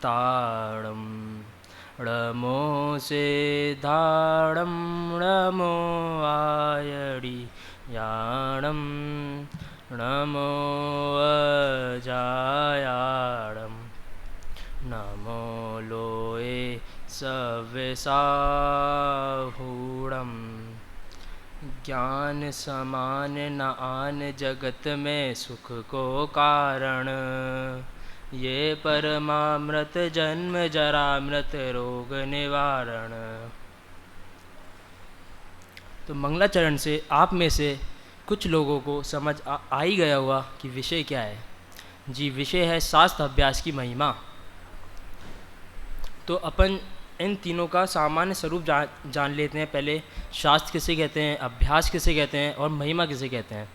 ताड़ं णमो सिद्धाणं णमो आयडियाणं नमो अजायाणं नमो लोये सविसाहूणम्। ज्ञान समान न आन जगत में सुख को कारण, ये परमामृत जन्म जरा मृत रोग निवारण। तो मंगलाचरण से आप में से कुछ लोगों को समझ आ ही गया हुआ कि विषय क्या है। जी, विषय है शास्त्र अभ्यास की महिमा। तो अपन इन तीनों का सामान्य स्वरूप जान लेते हैं। पहले शास्त्र किसे कहते हैं, अभ्यास किसे कहते हैं और महिमा किसे कहते हैं।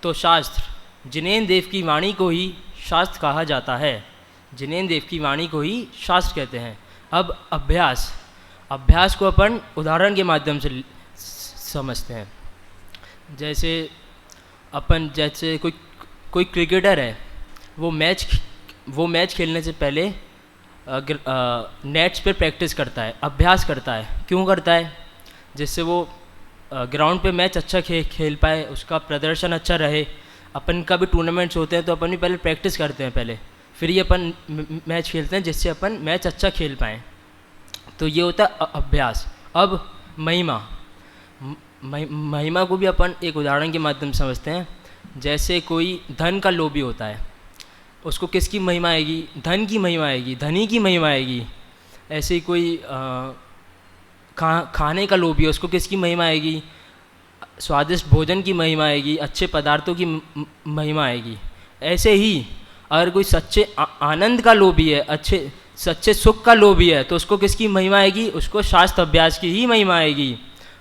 तो शास्त्र, जिनेन्द्र देव की वाणी को ही शास्त्र कहा जाता है। जिनेन्द्र देव की वाणी को ही शास्त्र कहते हैं। अब अभ्यास, अभ्यास को अपन उदाहरण के माध्यम से समझते हैं। जैसे कोई क्रिकेटर है, वो मैच खेलने से पहले नेट्स पे प्रैक्टिस करता है, अभ्यास करता है। क्यों करता है? जिससे वो ग्राउंड पे मैच अच्छा खेल पाए, उसका प्रदर्शन अच्छा रहे। अपन का भी टूर्नामेंट्स होते हैं तो अपन भी पहले प्रैक्टिस करते हैं पहले, फिर ही अपन मैच खेलते हैं जिससे अपन मैच अच्छा खेल पाएँ। तो ये होता है अभ्यास। अब महिमा को भी अपन एक उदाहरण के माध्यम से समझते हैं। जैसे कोई धन का लोभी होता है, उसको किसकी महिमा आएगी? धन की महिमा आएगी, धनी की महिमा आएगी। ऐसे ही कोई खाने का लोभी है, उसको किसकी महिमा आएगी? स्वादिष्ट भोजन की महिमा आएगी, अच्छे पदार्थों की महिमा आएगी। ऐसे ही अगर कोई सच्चे आनंद का लोभी है, सच्चे सुख का लोभी है, तो उसको किसकी महिमा आएगी? उसको शास्त्र अभ्यास की ही महिमा आएगी।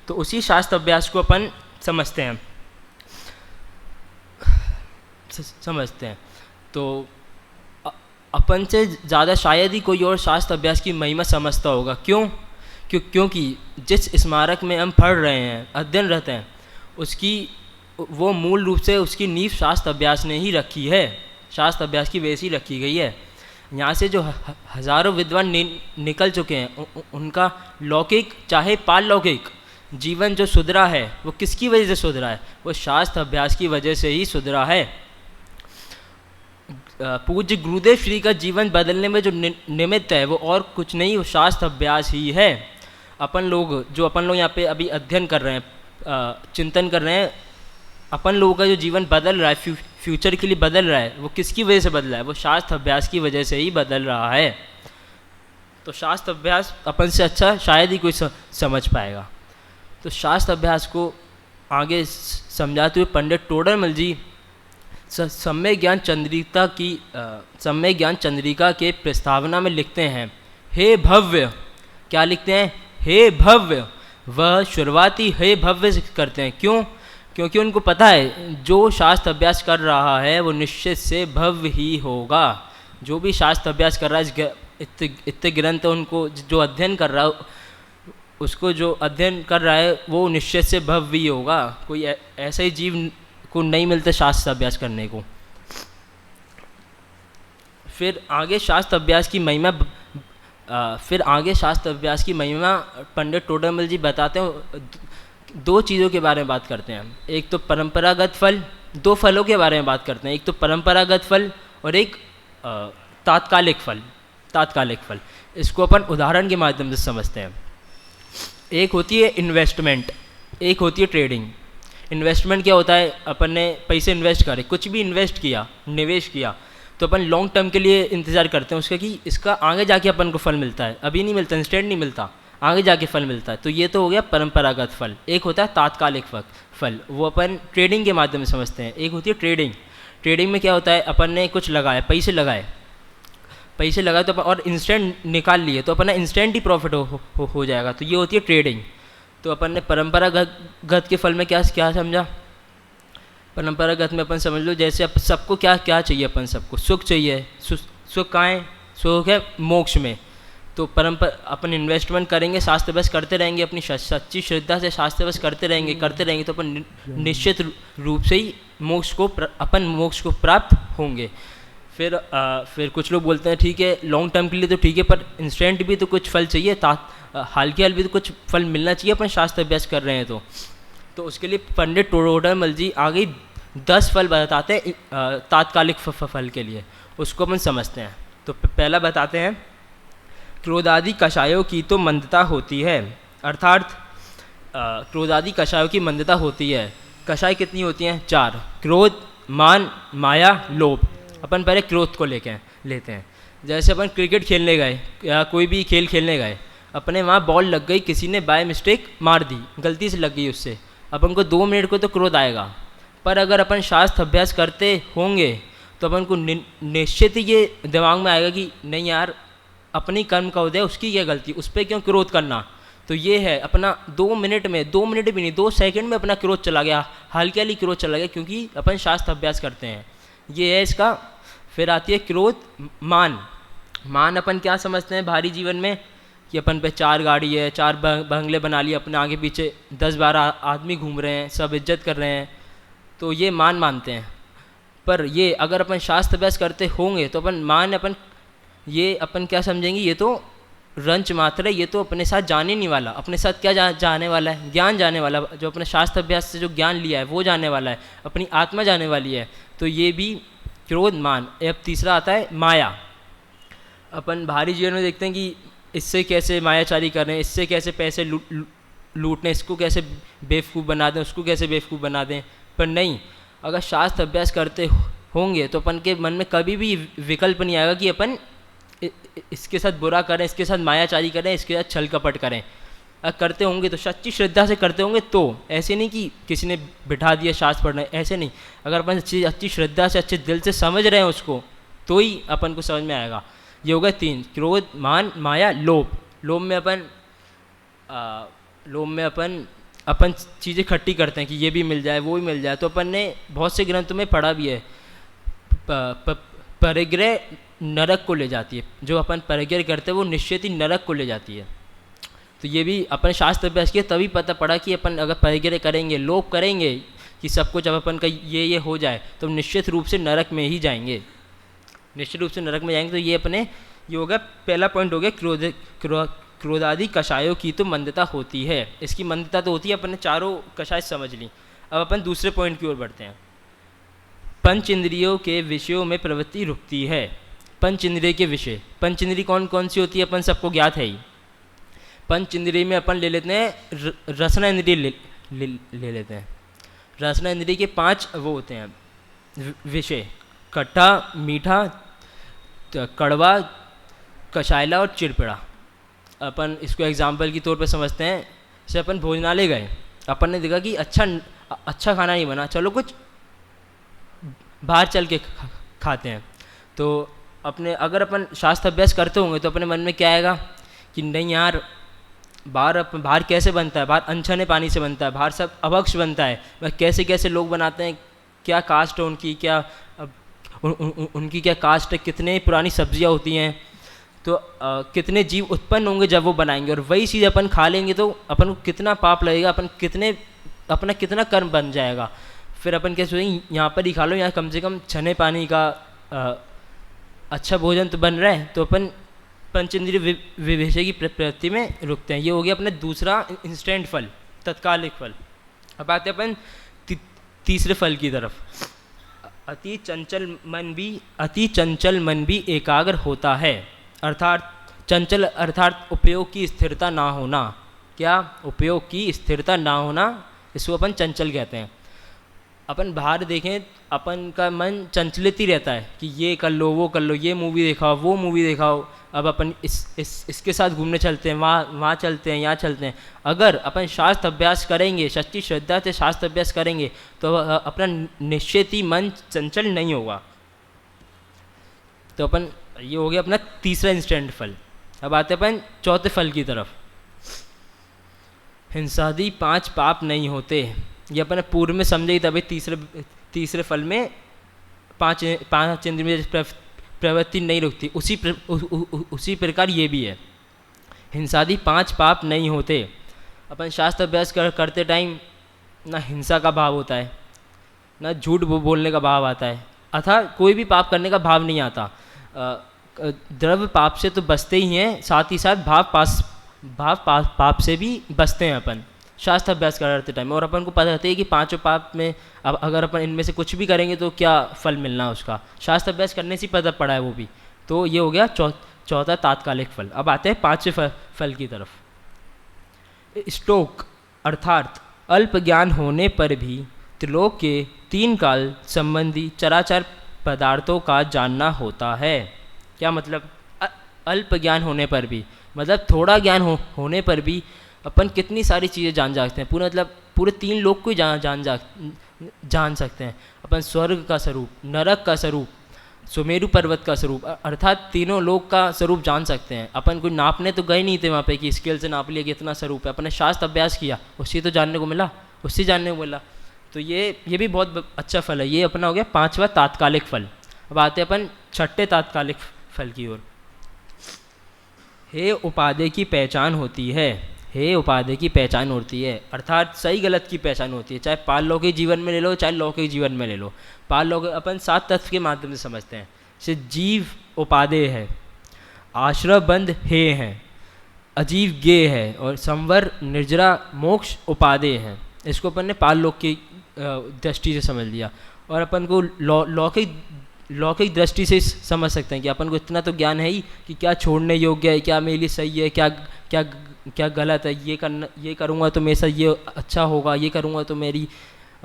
तो उसी शास्त्र अभ्यास को अपन समझते हैं। तो अपन से ज़्यादा शायद ही कोई और शास्त्र अभ्यास की महिमा समझता होगा। क्योंकि जिस स्मारक में हम पढ़ रहे हैं, अध्ययनरत हैं, वो मूल रूप से उसकी नींव शास्त्र अभ्यास ने ही रखी है। शास्त्र अभ्यास की वैसी रखी गई है। यहाँ से जो हज़ारों विद्वान निकल चुके हैं, उनका लौकिक चाहे पारलौकिक जीवन जो सुधरा है, वो किसकी वजह से सुधरा है? वो शास्त्र अभ्यास की वजह से ही सुधरा है। पूज्य गुरुदेव श्री का जीवन बदलने में जो निमित्त है, वो और कुछ नहीं, वो शास्त्र अभ्यास ही है। अपन लोग यहाँ पे अभी अध्ययन कर रहे हैं, चिंतन कर रहे हैं, अपन लोगों का जो जीवन बदल रहा है, फ्यूचर के लिए बदल रहा है, वो किसकी वजह से बदल रहा है? वो शास्त्र अभ्यास की वजह से ही बदल रहा है। तो शास्त्र अभ्यास अपन से अच्छा शायद ही कोई समझ पाएगा। तो शास्त्र अभ्यास को आगे समझाते हुए पंडित टोडरमल जी सम्यक ज्ञान चंद्रिका के प्रस्तावना में लिखते हैं, हे भव्य। क्या लिखते हैं? हे भव्य। वह शुरुआती हे भव्य से करते हैं। क्यों? क्योंकि उनको पता है जो शास्त्र अभ्यास कर रहा है वो निश्चित से भव्य ही होगा। जो भी शास्त्र अभ्यास कर रहा है, इतने ग्रंथ उनको जो अध्ययन कर रहा है, उसको जो अध्ययन कर रहा है वो निश्चित से भव्य ही होगा। कोई ऐसा ही जीव को नहीं मिलता शास्त्र अभ्यास करने को। फिर आगे शास्त्र अभ्यास की महिमा पंडित टोडरमल जी बताते हैं। दो चीज़ों के बारे में बात करते हैं। एक तो परंपरागत फल, दो फलों के बारे में बात करते हैं। एक तो परंपरागत फल और एक तात्कालिक फल। इसको अपन उदाहरण के माध्यम से समझते हैं। एक होती है इन्वेस्टमेंट, एक होती है ट्रेडिंग। इन्वेस्टमेंट क्या होता है? अपन ने पैसे इन्वेस्ट करे, कुछ भी इन्वेस्ट किया, निवेश किया, तो अपन लॉन्ग टर्म के लिए इंतज़ार करते हैं उसका कि इसका आगे जाके अपन को फल मिलता है। अभी नहीं मिलता, इंस्टेंट नहीं मिलता, आगे जाके फल मिलता है। तो ये तो हो गया परंपरागत फल। एक होता है तात्कालिक फल, वो अपन ट्रेडिंग के माध्यम से समझते हैं। एक होती है ट्रेडिंग। ट्रेडिंग में क्या होता है? अपन ने कुछ लगाया, पैसे लगाए तो और इंस्टेंट निकाल लिए, तो अपना इंस्टेंट ही प्रॉफिट हो जाएगा। तो ये होती है ट्रेडिंग। तो अपन ने परंपरागत के फल में क्या समझा? परंपरागत में अपन समझ लो, जैसे अब सबको क्या चाहिए? अपन सबको सुख चाहिए। सुख कहाँ है? सुख है मोक्ष में। तो अपन इन्वेस्टमेंट करेंगे, शास्त्र अभ्यास करते रहेंगे, अपनी सच्ची श्रद्धा से शास्त्र अभ्यास करते रहेंगे तो अपन निश्चित रूप से ही मोक्ष को प्राप्त होंगे। फिर कुछ लोग बोलते हैं ठीक है लॉन्ग टर्म के लिए तो ठीक है, पर इंस्टेंट भी तो कुछ फल चाहिए, हाल के हाल भी तो कुछ फल मिलना चाहिए अपन शास्त्र अभ्यास कर रहे हैं तो उसके लिए पंडित टोडरमल जी आगे 10 फल बताते हैं तात्कालिक फल के लिए, उसको अपन समझते हैं। तो पहला बताते हैं, क्रोधादि कषायों की तो मंदता होती है, अर्थात क्रोधादि कषायों की मंदता होती है। कषाय कितनी होती हैं? 4, क्रोध, मान, माया, लोभ। अपन पहले क्रोध को लेते हैं। जैसे अपन क्रिकेट खेलने गए या कोई भी खेल खेलने गए, अपने वहाँ बॉल लग गई, किसी ने बाय मिस्टेक मार दी, गलती से लग गई उससे, अपन को 2 मिनट को तो क्रोध आएगा। पर अगर अपन शास्त्र अभ्यास करते होंगे तो अपन को निश्चित ही ये दिमाग में आएगा कि नहीं यार, अपनी कर्म का उदय, उसकी क्या गलती, उस पर क्यों क्रोध करना। तो ये है अपना 2 मिनट में, 2 मिनट भी नहीं 2 सेकंड में अपना क्रोध चला गया, हल्के हल्की क्रोध चला गया, क्योंकि अपन शास्त्र अभ्यास करते हैं। ये है इसका। फिर आती है क्रोध, मान अपन क्या समझते हैं भारी जीवन में, कि अपन पे 4 गाड़ी है, 4 बंगले बना लिए, अपने आगे पीछे 10-12 आदमी घूम रहे हैं, सब इज्जत कर रहे हैं, तो ये मान मानते हैं। पर ये अगर अपन शास्त्र अभ्यास करते होंगे तो अपन क्या समझेंगे, ये तो रंच मात्र है, ये तो अपने साथ जाने नहीं वाला, अपने साथ क्या जाने वाला है, ज्ञान जाने वाला, जो अपने शास्त्र अभ्यास से जो ज्ञान लिया है वो जाने वाला है, अपनी आत्मा जाने वाली है। तो ये भी क्रोध, मान। अब तीसरा आता है माया। अपन भारी जीवन में देखते हैं कि इससे कैसे मायाचारी कर रहे हैं, इससे कैसे पैसे लूटने, इसको कैसे बेवकूफ़ बना दें, उसको कैसे बेवकूफ़ बना दें। पर नहीं, अगर शास्त्र अभ्यास करते होंगे तो अपन के मन में कभी भी विकल्प नहीं आएगा कि अपन इसके साथ बुरा करें, इसके साथ मायाचारी करें, इसके साथ छल कपट करें। अगर करते होंगे तो सच्ची श्रद्धा से करते होंगे, तो ऐसे नहीं कि किसी ने बिठा दिया शास्त्र पढ़ना, ऐसे नहीं। अगर अपन अच्छी श्रद्धा से, अच्छे दिल से समझ रहे हैं उसको, तो ही अपन को समझ में आएगा। ये हो गए 3, क्रोध, मान, माया, लोभ। लोभ में अपन चीज़ें इकट्ठी करते हैं कि ये भी मिल जाए, वो भी मिल जाए। तो अपन ने बहुत से ग्रंथों में पढ़ा भी है, परिग्रह नरक को ले जाती है। जो अपन परिग्रह करते हैं वो निश्चित ही नरक को ले जाती है। तो ये भी अपन शास्त्र अभ्यास किया तभी पता पड़ा कि अपन अगर परिग्रह करेंगे, लोभ करेंगे कि सब कुछ अब अपन का ये हो जाए, तो निश्चित रूप से नरक में ही जाएंगे, निश्चित रूप से नरक में जाएंगे। तो ये हो गया पहला पॉइंट हो गया, क्रोधादि कषायों की तो मंदता होती है। इसकी मंदता तो होती है, अपन ने चारों कषाय समझ ली। अब अपन दूसरे पॉइंट की ओर बढ़ते हैं। पंच इंद्रियों के विषयों में प्रवृत्ति रुकती है। पंच इंद्रिय के विषय, पंच इंद्रिय कौन कौन सी होती है अपन सबको ज्ञात है ही। पंच इंद्रिय में अपन ले लेते हैं रसना इंद्रिय ले लेते हैं। रसना इंद्रिय के 5 वो होते हैं विषय, खट्टा, मीठा, कड़वा, कषायला और चिड़पिड़ा। अपन इसको एग्जाम्पल के तौर पे समझते हैं। जैसे अपन भोजनालय गए, अपन ने देखा कि अच्छा खाना नहीं बना, चलो कुछ बाहर चल के खाते हैं। तो अगर अपन शास्त्र अभ्यास करते होंगे तो अपने मन में क्या आएगा कि नहीं यार, बाहर कैसे बनता है, बाहर अनछने पानी से बनता है, बाहर सब अभक्ष बनता है, वह कैसे कैसे लोग बनाते हैं, क्या कास्ट है उनकी, उनकी क्या कास्ट है, कितने पुरानी सब्जियां होती हैं, तो कितने जीव उत्पन्न होंगे जब वो बनाएंगे, और वही चीज़ अपन खा लेंगे तो अपन को कितना पाप लगेगा, अपना कितना कर्म बन जाएगा। फिर अपन क्या सोचेंगे यहाँ पर ही खा लो, यहाँ कम से कम छने पानी का अच्छा भोजन तो बन रहा है। तो अपन पंचेंद्रिय विषय की प्रवृत्ति में रुकते हैं। ये हो गया अपना दूसरा इंस्टेंट फल, तत्कालिक फल। अब आते हैं अपन तीसरे फल की तरफ। अति चंचल मन भी एकाग्र होता है। अर्थात चंचल अर्थात उपयोग की स्थिरता ना होना। क्या? उपयोग की स्थिरता ना होना, इसको अपन चंचल कहते हैं। अपन बाहर देखें, अपन का मन चंचलित ही रहता है कि ये कर लो, वो कर लो, ये मूवी दिखाओ, वो मूवी दिखाओ। अब अपन इसके साथ घूमने चलते हैं, वहाँ चलते हैं, यहाँ चलते हैं। अगर अपन शास्त्र अभ्यास करेंगे, सच्ची श्रद्धा से शास्त्र अभ्यास करेंगे, तो अपना निश्चित ही मन चंचल नहीं होगा। तो अपन ये हो गया अपना तीसरा इंस्टेंट फल। अब आते हैं अपन चौथे फल की तरफ। हिंसादि 5 पाप नहीं होते। ये अपन पूर्व में समझे ही, तभी तीसरे फल में पांच इंद्रिय में प्रवृत्ति नहीं रुकती। उसी प्रकार ये भी है, हिंसादि 5 पाप नहीं होते। अपन शास्त्र अभ्यास करते टाइम ना हिंसा का भाव होता है, ना झूठ बोलने का भाव आता है, अथा कोई भी पाप करने का भाव नहीं आता। द्रव्य पाप से तो बचते ही हैं, साथ ही साथ पाप से भी बचते हैं अपन शास्त्र अभ्यास करते टाइम। और अपन को पता रहता है कि पांचों पाप में अब अगर अपन इनमें से कुछ भी करेंगे तो क्या फल मिलना है उसका, शास्त्र अभ्यास करने से पता पड़ा है वो भी। तो ये हो गया चौथा तात्कालिक फल। अब आते हैं पांचवें फल की तरफ। स्टोक अर्थात अल्प ज्ञान होने पर भी त्रिलोक के 3 काल संबंधी चराचर पदार्थों का जानना होता है। क्या मतलब? अल्प ज्ञान होने पर भी मतलब थोड़ा ज्ञान होने पर भी अपन कितनी सारी चीज़ें जान सकते हैं। पूरा मतलब पूरे 3 लोक को जान सकते हैं अपन। स्वर्ग का स्वरूप, नरक का स्वरूप, सुमेरु पर्वत का स्वरूप, अर्थात तीनों लोक का स्वरूप जान सकते हैं। अपन कोई नापने तो गए नहीं थे वहाँ पे कि स्केल से नाप लिया कि इतना स्वरूप है, अपन ने शास्त्र अभ्यास किया, उससे तो जानने को मिला, उससे जानने को मिला। तो ये भी बहुत अच्छा फल है। ये अपना हो गया 5वां तात्कालिक फल। अब आते हैं अपन 6ठे तात्कालिक फल की ओर। हे उपादेय की पहचान होती है। हे उपादेय की पहचान होती है अर्थात सही गलत की पहचान होती है, चाहे पारलौकिक जीवन में ले लो चाहे लौकिक जीवन में ले लो। पारलौकिक अपन 7 तत्व के माध्यम से समझते हैं। जैसे जीव उपादेय है, आश्रय बंध हे हैं, अजीव गे है और संवर निर्जरा मोक्ष उपादेय है। इसको अपन ने पारलौकिक दृष्टि से समझ लिया। और अपन को लौकिक दृष्टि से समझ सकते हैं कि अपन को इतना तो ज्ञान है ही कि क्या छोड़ने योग्य है, क्या मेरे लिए सही है, क्या गलत है, ये करूँगा तो मेरे साथ ये अच्छा होगा, ये करूँगा तो मेरी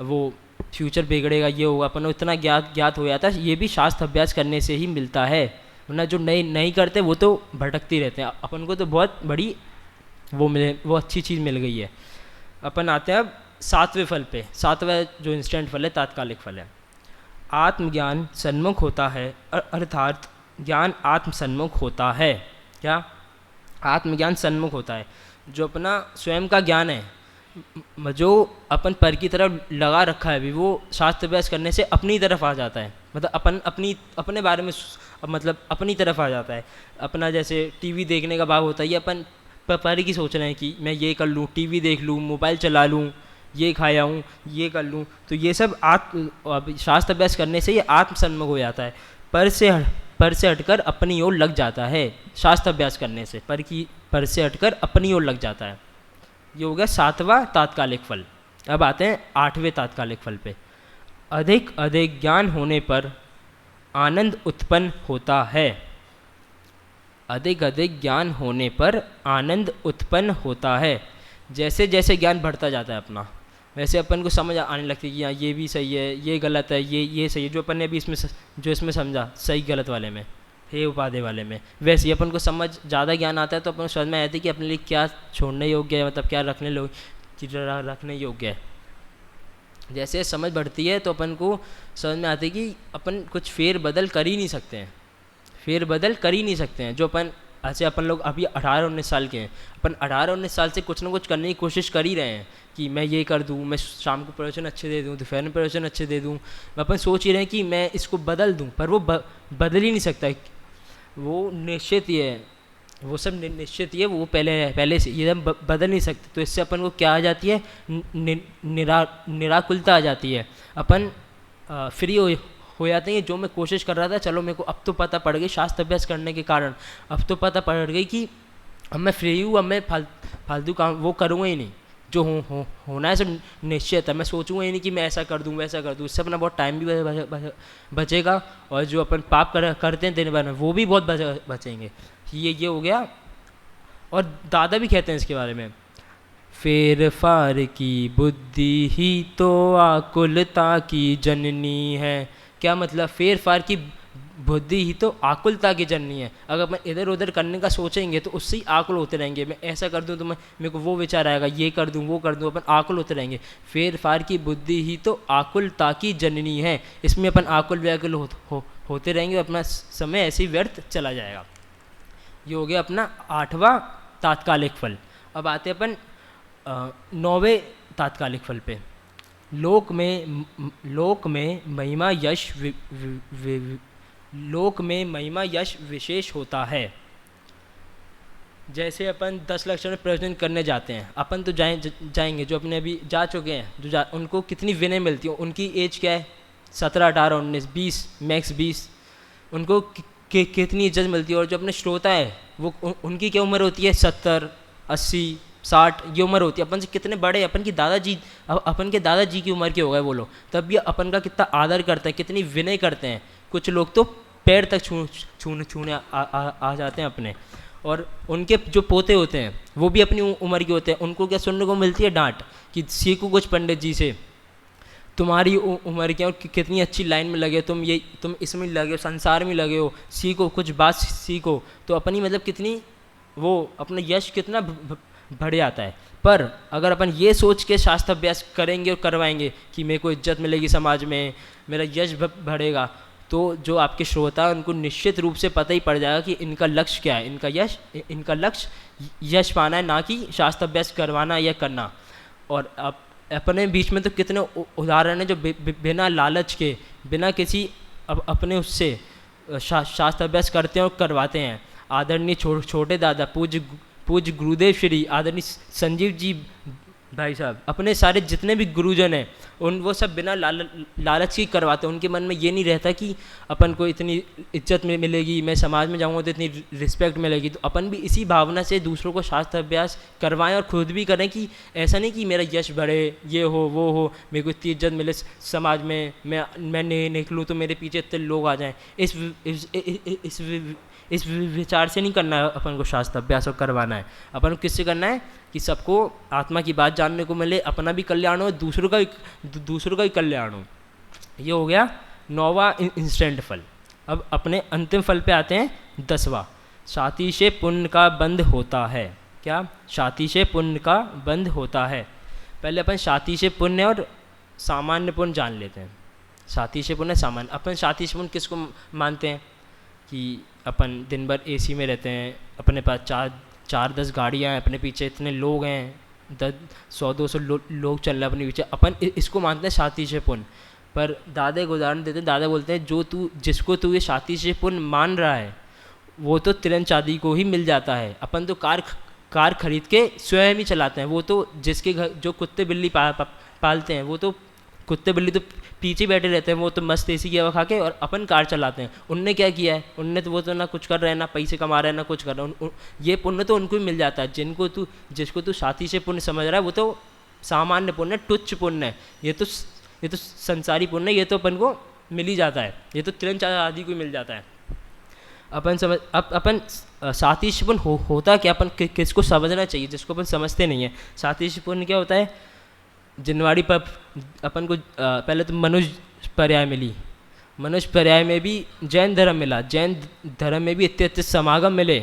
वो फ्यूचर बिगड़ेगा, ये होगा। अपन को इतना ज्ञात हो जाता है। ये भी शास्त्र अभ्यास करने से ही मिलता है, वरना जो नहीं करते वो तो भटकते रहते हैं। अपन को तो बहुत बड़ी वो अच्छी चीज़ मिल गई है। अपन आते हैं अब 7वें फल पे। 7वां जो इंस्टेंट फल है, तात्कालिक फल है। आत्मज्ञान सन्मुख होता है अर्थात ज्ञान आत्म सन्मुख होता है। क्या? आत्मज्ञान सन्मुख होता है। जो अपना स्वयं का ज्ञान है, जो अपन पर की तरफ लगा रखा है अभी, वो शास्त्र अभ्यास करने से अपनी तरफ आ जाता है। मतलब अपन अपने बारे में मतलब अपनी तरफ आ जाता है। अपना जैसे टीवी देखने का भाव होता है, ये अपन पर की सोच रहे हैं कि मैं ये कर लूँ, टीवी देख लूँ, मोबाइल चला लूँ, ये खाया हूँ, ये कर लूँ। तो ये सब शास्त्र अभ्यास करने से ये आत्मसन्मुख हो जाता है। पर से हटकर अपनी ओर लग जाता है। शास्त्र अभ्यास करने से पर से हटकर अपनी ओर लग जाता है। ये हो गया 7वां तात्कालिक फल। अब आते हैं 8वें तात्कालिक फल पे। अधिक ज्ञान होने पर आनंद उत्पन्न होता है। अधिक ज्ञान होने पर आनंद उत्पन्न होता है। जैसे जैसे ज्ञान बढ़ता जाता है अपना, वैसे अपन को समझ आने लगती है कि हाँ ये भी सही है, ये गलत है, ये सही है। जो अपन ने अभी इसमें समझा सही गलत वाले में, हे उपादेय वाले में, वैसे ही अपन को समझ ज़्यादा ज्ञान आता है तो अपन को समझ में आती है कि अपने लिए क्या छोड़ने योग्य है, मतलब क्या रखने योग्य है। जैसे समझ बढ़ती है तो अपन को समझ में आती है कि अपन कुछ फेर बदल कर ही नहीं सकते हैं। जो अपन ऐसे अपन लोग अभी 18-19 साल के हैं, अपन 18-19 साल से कुछ ना कुछ करने की कोशिश कर ही रहे हैं कि मैं ये कर दूँ, मैं शाम को प्रवचन अच्छे दे दूँ, दोपहर में प्रवचन अच्छे दे दूँ। अपन सोच ही रहे हैं कि मैं इसको बदल दूँ, पर वो बदल ही नहीं सकता। वो निश्चित ही है, वो सब निश्चित ही है, वो पहले से ये बदल नहीं सकते। तो इससे अपन को क्या आ जाती है? निराकुलता आ जाती है। अपन फ्री हो जाते हैं। जो मैं कोशिश कर रहा था, चलो मेरे को अब तो पता पड़ गई शास्त्र अभ्यास करने के कारण, अब तो पता पड़ गई कि अब मैं फ्री हूँ, अब मैं फालतू काम वो करूँगा ही नहीं। जो होना है सब निश्चित है, मैं सोचूंगा ही नहीं कि मैं ऐसा कर दूँ वैसा कर दूँ। इससे अपना बहुत टाइम भी बचेगा और जो अपन पाप करते हैं दिन भर में वो भी बहुत बचेंगे। ये हो गया। और दादा भी कहते हैं इसके बारे में, फेर फार की बुद्धि ही तो आकुलता की जननी है। क्या मतलब? फेर फार की बुद्धि ही तो आकुलता की जननी है। अगर मैं इधर उधर करने का सोचेंगे तो उससे ही आकुल होते रहेंगे। मैं ऐसा कर दूं तो मेरे को वो विचार आएगा, ये कर दूं वो कर दूं, अपन आकुल होते रहेंगे। फेर फार की बुद्धि ही तो आकुलता की जननी है। इसमें अपन आकुल व्याकुल होते रहेंगे, अपना समय ऐसे ही व्यर्थ चला जाएगा। ये हो गया अपना 8वां तात्कालिक फल। अब आते अपन 9वें तात्कालिक फल पे। लोक में महिमा यश विशेष होता है। जैसे अपन 10 लक्षण में प्रवचन करने जाते हैं, अपन तो जाएंगे, जो अपने अभी जा चुके हैं, उनको कितनी विनय मिलती है। उनकी एज क्या है? 17, 18, 19, 20, मैक्स 20, उनको कितनी इज्जत मिलती है। और जो अपने श्रोता है वो उनकी क्या उम्र होती है, 70, 80, 60 ये उम्र होती है। अपन से कितने बड़े, अपन की दादाजी, अपन के दादाजी की उम्र के हो गए वो लोग, तब भी अपन का कितना आदर करते हैं, कितनी विनय करते हैं। कुछ लोग तो पैर तक छूने आ जाते हैं अपने। और उनके जो पोते होते हैं वो भी अपनी उम्र के होते हैं, उनको क्या सुनने को मिलती है, डांट कि सीखो कुछ पंडित जी से, तुम्हारी उम्र क्या और कितनी अच्छी लाइन में लगे हो तुम, ये तुम इसमें लगे हो, संसार में लगे हो, सीखो कुछ बात सीखो। तो अपनी मतलब कितनी वो अपना यश कितना बढ़ जाता है। पर अगर अपन ये सोच के शास्त्र अभ्यास करेंगे और करवाएंगे कि मेरे को इज्जत मिलेगी समाज में, मेरा यश बढ़ेगा, तो जो आपके श्रोता हैं उनको निश्चित रूप से पता ही पड़ जाएगा कि इनका लक्ष्य क्या है। इनका लक्ष्य यश पाना है, ना कि शास्त्र अभ्यास करवाना या करना। और अपने बीच में तो कितने उदाहरण हैं जो बिना लालच के, बिना किसी अपने उससे शास्त्र अभ्यास करते हैं और करवाते हैं। आदरणीय छोटे दादा पूज्य गुरुदेव श्री आदरणीय संजीव जी भाई साहब, अपने सारे जितने भी गुरुजन हैं उन वो सब बिना लालच की करवाते हैं। उनके मन में ये नहीं रहता कि अपन को इतनी इज्जत मिलेगी, मैं समाज में जाऊँगा तो इतनी रिस्पेक्ट मिलेगी। तो अपन भी इसी भावना से दूसरों को शास्त्र अभ्यास करवाएं और खुद भी करें कि ऐसा नहीं कि मेरा यश बढ़े, ये हो वो हो, मेरे को इतनी इज्जत मिले समाज में, मैं निकलूँ तो मेरे पीछे इतने लोग आ जाएँ। इस विचार से नहीं करना है अपन को शास्त्र अभ्यास और करवाना है। अपन को किससे करना है कि सबको आत्मा की बात जानने को मिले, अपना भी कल्याण हो, दूसरों का भी कल्याण हो। ये हो गया 9वां इंस्टेंट फल। अब अपने अंतिम फल पे आते हैं 10वां, साथी से पुण्य का बंध होता है। क्या? साथी से पुण्य का बंध होता है। पहले अपन साथी से पुण्य और सामान्य पुण्य जान लेते हैं। साथी से पुण्य, सामान्य। अपन साथी से पुण्य किसको मानते हैं कि अपन दिन भर एसी में रहते हैं, अपने पास 4-10 गाड़ियाँ हैं, अपने पीछे इतने लोग हैं, 100-200 लोग चल रहे हैं अपने पीछे, अपन इसको मानते हैं साथी से पुण्य। पर दादा एक उदाहरण देते हैं। दादा बोलते हैं जिसको तू ये साथी से पुण्य मान रहा है वो तो तिरंज चांदी को ही मिल जाता है। अपन तो कार खरीद के स्वयं ही चलाते हैं। वो तो जिसके घर जो कुत्ते बिल्ली पालते हैं वो तो कुत्ते बिल्ली तो पीछे बैठे रहते हैं, वो तो मस्त एसी की हवा खा के, और अपन कार चलाते हैं। उनने क्या किया है? उनने तो वो तो ना कुछ कर रहे हैं, ना पैसे कमा रहे हैं, ना कुछ कर रहे हैं। ये पुण्य तो उनको ही मिल जाता है। जिसको तू साथी से पुण्य समझ रहा है वो तो सामान्य पुण्य, तुच्छ पुण्य है। ये तो संसारी पुण्य, ये तो अपन को मिल ही जाता है। ये तो तिरंज आदि को मिल जाता है। अपन साथी से पुण्य होता क्या, अपन किसको समझना चाहिए, जिसको अपन समझते नहीं है। साथी से पुण्य क्या होता है? जिनवाड़ी पर अपन को पहले तो मनुष्य पर्याय मिली, मनुष्य पर्याय में भी जैन धर्म मिला, जैन धर्म में भी इतने अच्छे समागम मिले,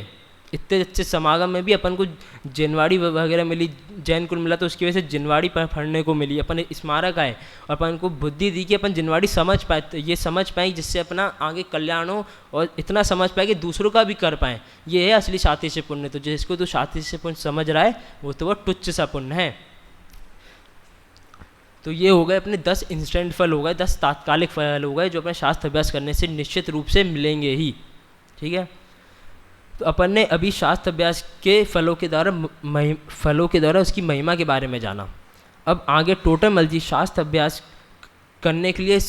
इतने अच्छे समागम में भी अपन को जिनवाड़ी वगैरह मिली, जैन कुल मिला, तो उसकी वजह से जिनवाड़ी पढ़ने को मिली। अपन स्मारक आए और अपन को बुद्धि दी कि अपन जिनवाड़ी समझ पाए, तो ये समझ पाए जिससे अपना आगे कल्याण हो, और इतना समझ पाए कि दूसरों का भी कर पाएँ। ये है असली साथी से पुण्य। तो जिसको तो साथी से पुण्य समझ रहा है वो तो वह तुच्छ सा पुण्य है। तो ये हो गए अपने 10 इंस्टेंट फल हो गए, 10 तात्कालिक फल हो गए जो अपने शास्त्र अभ्यास करने से निश्चित रूप से मिलेंगे ही। ठीक है, तो अपन ने अभी शास्त्र अभ्यास के फलों के द्वारा उसकी महिमा के बारे में जाना। अब आगे टोटल जी शास्त्र अभ्यास करने के लिए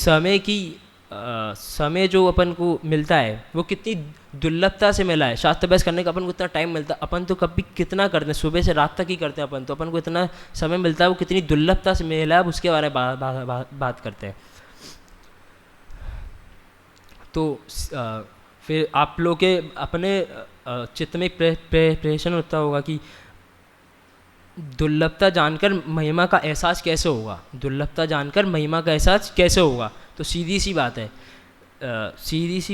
समय जो अपन को मिलता है वो कितनी दुर्लभता से मिला है। शास्त्र अभ्यास करने का अपन को इतना टाइम मिलता है, अपन तो कभी कितना करते हैं, सुबह से रात तक ही करते हैं अपन, तो अपन को इतना समय मिलता है, वो कितनी दुर्लभता से मिला है, अब उसके बारे में बात करते हैं। तो फिर आप लोग के अपने चित्त में प्रश्न होता होगा कि दुर्लभता जानकर महिमा का एहसास कैसे होगा, दुर्लभता जानकर महिमा का एहसास कैसे होगा। तो सीधी सी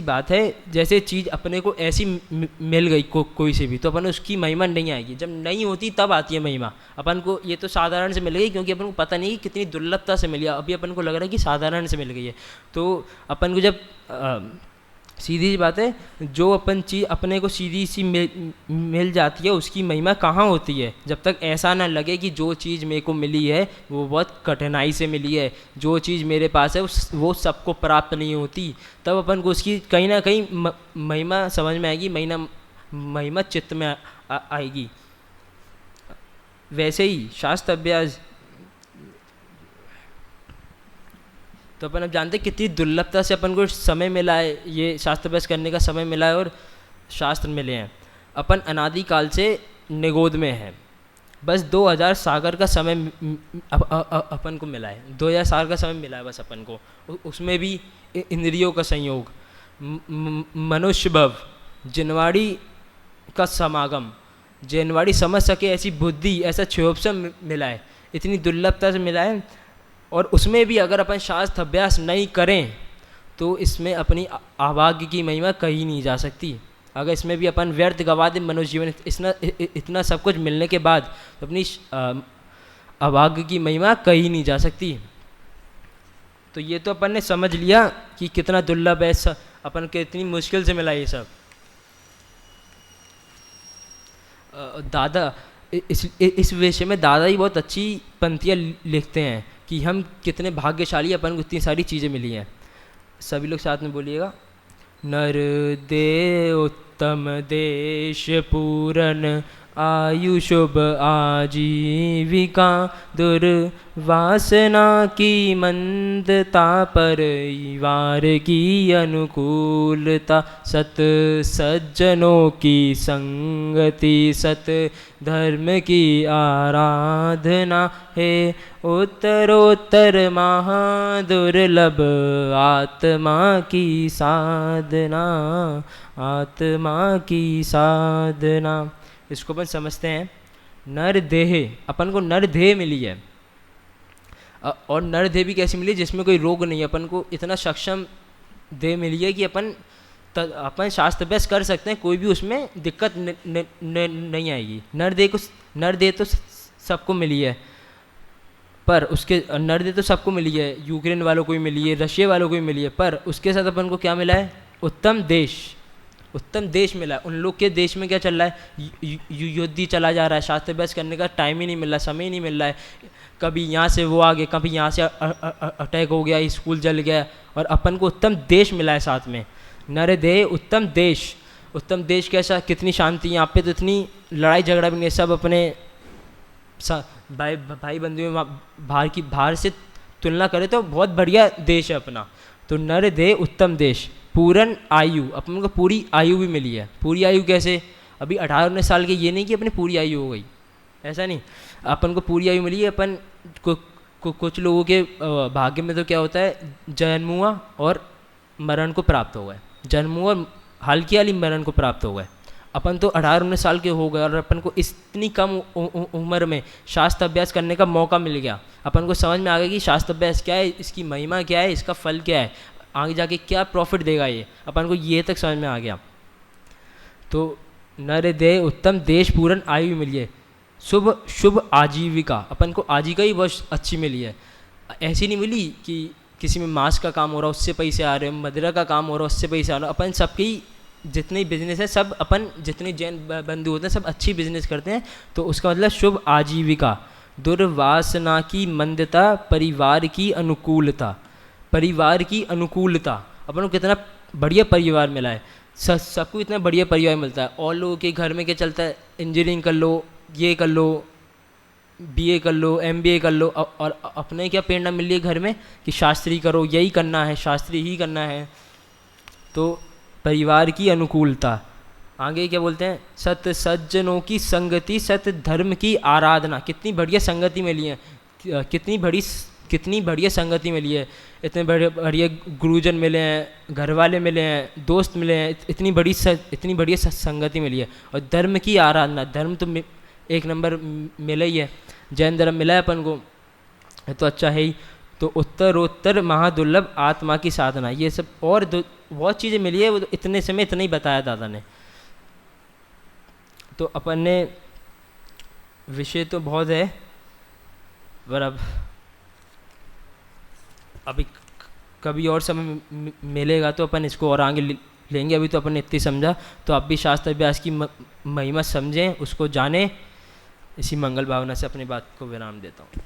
बात है, जैसे चीज़ अपने को ऐसी मिल गई कोई से भी, तो अपन उसकी महिमा नहीं आएगी। जब नहीं होती तब आती है महिमा। अपन को ये तो साधारण से मिल गई, क्योंकि अपन को पता नहीं कि कितनी दुर्लभता से मिली, अभी अपन को लग रहा है कि साधारण से मिल गई है। तो अपन को जब सीधी सी बात है, जो अपन चीज़ अपने को सीधी सी मिल जाती है उसकी महिमा कहाँ होती है? जब तक ऐसा ना लगे कि जो चीज़ मेरे को मिली है वो बहुत कठिनाई से मिली है, जो चीज़ मेरे पास है वो सबको प्राप्त नहीं होती, तब अपन को उसकी कहीं ना कहीं महिमा समझ में आएगी, महिमा चित्त में आएगी। वैसे ही शास्त्र अभ्यास तो अपन अब जानते हैं कितनी दुर्लभता से अपन को समय मिला है, ये शास्त्र अभ्यास करने का समय मिला है और शास्त्र मिले हैं। अपन अनादिकाल से निगोद में हैं, बस 2000 सागर का समय अपन को मिला है, 2000 साल का समय मिला है बस अपन को। उसमें भी इंद्रियों का संयोग, मनुष्य भव, जिनवाड़ी का समागम, जिनवाड़ी समझ सके ऐसी बुद्धि, ऐसा क्षोभसम मिला है, इतनी दुर्लभता से मिला है। और उसमें भी अगर अपन शास्त्र अभ्यास नहीं करें तो इसमें अपनी अभाग्य की महिमा कही नहीं जा सकती। अगर इसमें भी अपन व्यर्थ गवा दें मनुष्य जीवन इतना सब कुछ मिलने के बाद, तो अपनी अभाग्य की महिमा कही नहीं जा सकती। तो ये तो अपन ने समझ लिया कि कितना दुर्लभ है, अपन के इतनी मुश्किल से मिला ये सब। दादा इस विषय में दादा ही बहुत अच्छी पंक्तियाँ लिखते हैं कि हम कितने भाग्यशाली, अपन को इतनी सारी चीज़ें मिली हैं। सभी लोग साथ में बोलिएगा। नर दे उत्तम देश पूरन, आयु शुभ आजीविका, दुर्वासना की मंदता, परिवार की अनुकूलता, सत सज्जनों की संगति, सत धर्म की आराधना, है उत्तरोत्तर महादुर्लभ, आत्मा की साधना, आत्मा की साधना। इसको अपन समझते हैं नर देह, अपन को नर देह मिली है। और नर देह भी कैसी मिली, जिसमें कोई रोग नहीं है। अपन को इतना सक्षम देह मिली है कि अपन शास्त्र अभ्यास कर सकते हैं, कोई भी उसमें दिक्कत नहीं आएगी। नर देह तो सबको मिली है, पर उसके नर देह तो सबको मिली है, यूक्रेन वालों को भी मिली है, रशिया वालों को भी मिली है, पर उसके साथ अपन को क्या मिला है, उत्तम देश मिला है। उन लोग के देश में क्या चल रहा है, युद्ध ही चला जा रहा है, शास्त्र अभ्यास करने का टाइम ही नहीं मिल रहा, समय ही नहीं मिल रहा है। कभी यहाँ से वो आ गए, कभी यहाँ से अटैक हो गया, स्कूल जल गया, और अपन को उत्तम देश मिला है साथ में। नर देह उत्तम देश कैसा, कितनी शांति यहाँ पे, तो इतनी लड़ाई झगड़ा भी नहीं, सब अपने भाई बंधु में। बाहर से तुलना करें तो बहुत बढ़िया देश है अपना। तो नर देह उत्तम देश, पूर्ण आयु, अपन को पूरी आयु भी मिली है। पूरी आयु कैसे, अभी 18-19 साल के, ये नहीं कि अपनी पूरी आयु हो गई, ऐसा नहीं। अपन को पूरी आयु मिली है। अपन कुछ लोगों के भाग्य में तो क्या होता है, जन्म हुआ और मरण को प्राप्त हो गए, जन्म हुआ और हल्की वाली मरण को प्राप्त हो गए। अपन तो 18-19 साल के हो गए और अपन को इतनी कम उम्र में शास्त्र अभ्यास करने का मौका मिल गया। अपन को समझ में आ गया कि शास्त्र अभ्यास क्या है, इसकी महिमा क्या है, इसका फल क्या है, आगे जाके क्या प्रॉफिट देगा ये, अपन को ये तक समझ में आ गया। तो नर देह उत्तम देश पूर्ण आयु मिली है। शुभ आजीविका, अपन को आजीविका ही बहुत अच्छी मिली है। ऐसी नहीं मिली कि किसी में मांस का काम हो रहा है उससे पैसे आ रहे हैं, मदिरा का काम हो रहा है उससे पैसे आ रहे हैं। अपन सबके ही जितने बिजनेस है, सब अपन जितने जैन बंधु होते हैं सब अच्छी बिजनेस करते हैं। तो उसका मतलब शुभ आजीविका, दुर्वासना की मंदता, परिवार की अनुकूलता, अपन को कितना बढ़िया परिवार मिला है। सबको इतना बढ़िया परिवार मिलता है। और लोगों के घर में क्या चलता है, इंजीनियरिंग कर लो, ये कर लो, बीए कर लो, एमबीए कर लो, और अपने क्या प्रेरणा मिल रही है घर में कि शास्त्री करो, यही करना है, शास्त्री ही करना है। तो परिवार की अनुकूलता, आगे क्या बोलते हैं, सत सज्जनों की संगति, सत धर्म की आराधना। कितनी बढ़िया संगति मिली है, कितनी बढ़िया संगति मिली है। इतने बढ़िया गुरुजन मिले हैं, घर वाले मिले हैं, दोस्त मिले हैं, इतनी बढ़िया संगति मिली है। और धर्म की आराधना, धर्म तो एक नंबर मिला ही है, जैन धर्म मिला है अपन को, तो अच्छा है ही। तो उत्तरोत्तर महादुर्लभ, आत्मा की साधना, ये सब और बहुत चीज़ें मिली है। वो तो इतने समय इतना ही बताया दादा ने। तो अपन ने विषय तो बहुत है, पर अब अभी कभी और समय मिलेगा तो अपन इसको और आगे लेंगे। अभी तो अपन ने इतनी समझा, तो आप भी शास्त्र अभ्यास की महिमा समझें, उसको जानें। इसी मंगल भावना से अपनी बात को विराम देता हूँ।